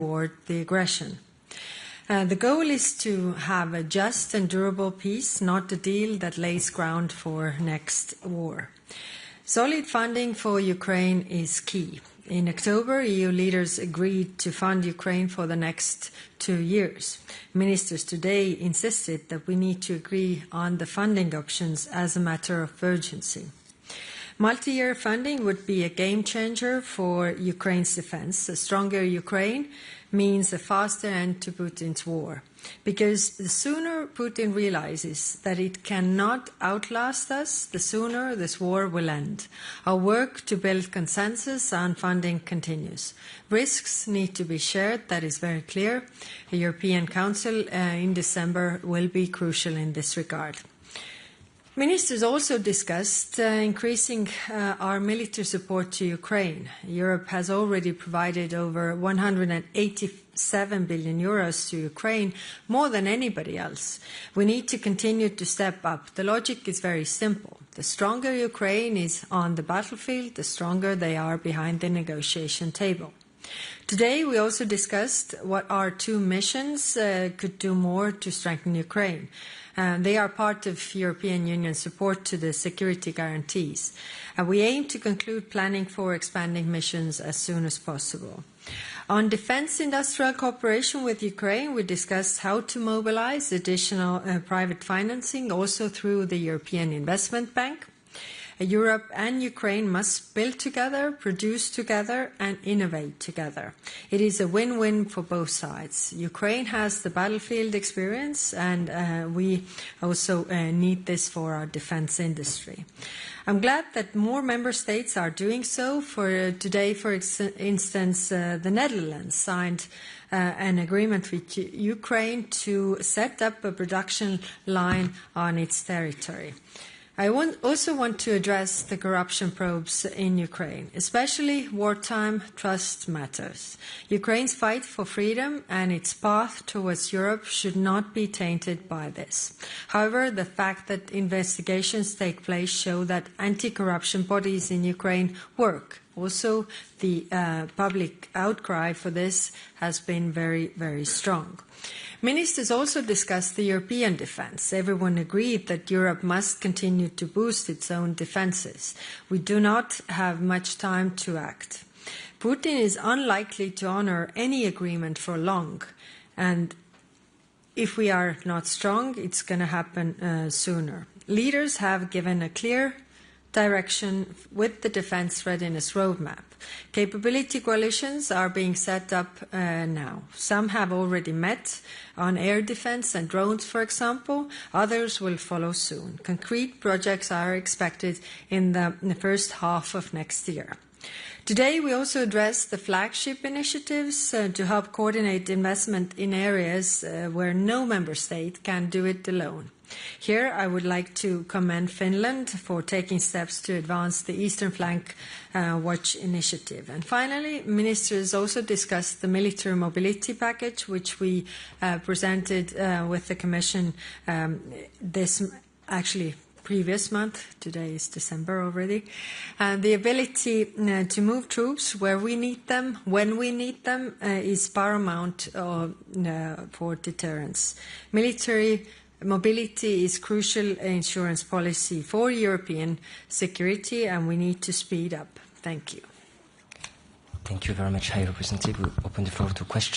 toward the aggression. The goal is to have a just and durable peace, not a deal that lays ground for next war. Solid funding for Ukraine is key. In October, EU leaders agreed to fund Ukraine for the next 2 years. Ministers today insisted that we need to agree on the funding options as a matter of urgency. Multi-year funding would be a game changer for Ukraine's defense. A stronger Ukraine means a faster end to Putin's war. Because the sooner Putin realizes that it cannot outlast us, the sooner this war will end. Our work to build consensus on funding continues. Risks need to be shared, that is very clear. The European Council in December will be crucial in this regard. Ministers also discussed increasing our military support to Ukraine. Europe has already provided over 187 billion euros to Ukraine, more than anybody else. We need to continue to step up. The logic is very simple. The stronger Ukraine is on the battlefield, the stronger they are behind the negotiation table. Today, we also discussed what our two missions could do more to strengthen Ukraine. They are part of European Union support to the security guarantees. We aim to conclude planning for expanding missions as soon as possible. On defense industrial cooperation with Ukraine, we discussed how to mobilize additional private financing, also through the European Investment Bank. Europe and Ukraine must build together, produce together, and innovate together. It is a win-win for both sides. Ukraine has the battlefield experience, and we also need this for our defense industry. I'm glad that more member states are doing so. Today, for instance, the Netherlands signed an agreement with Ukraine to set up a production line on its territory. I also want to address the corruption probes in Ukraine. Especially wartime trust matters. Ukraine's fight for freedom and its path towards Europe should not be tainted by this. However, the fact that investigations take place show that anti-corruption bodies in Ukraine work. Also, the public outcry for this has been very, very strong. Ministers also discussed the European defence. Everyone agreed that Europe must continue to boost its own defences. We do not have much time to act. Putin is unlikely to honour any agreement for long, and if we are not strong, it's going to happen sooner. Leaders have given a clear direction with the defence readiness roadmap. Capability coalitions are being set up now. Some have already met on air defence and drones, for example. Others will follow soon. Concrete projects are expected in the first half of next year. Today, we also addressed the flagship initiatives to help coordinate investment in areas where no member state can do it alone. Here, I would like to commend Finland for taking steps to advance the Eastern Flank Watch initiative. And finally, ministers also discussed the military mobility package, which we presented with the Commission previous month. Today is December already. And the ability to move troops where we need them, when we need them, is paramount for deterrence. Military mobility is crucial insurance policy for European security, and we need to speed up. Thank you. Thank you very much, High Representative. We open the floor to questions.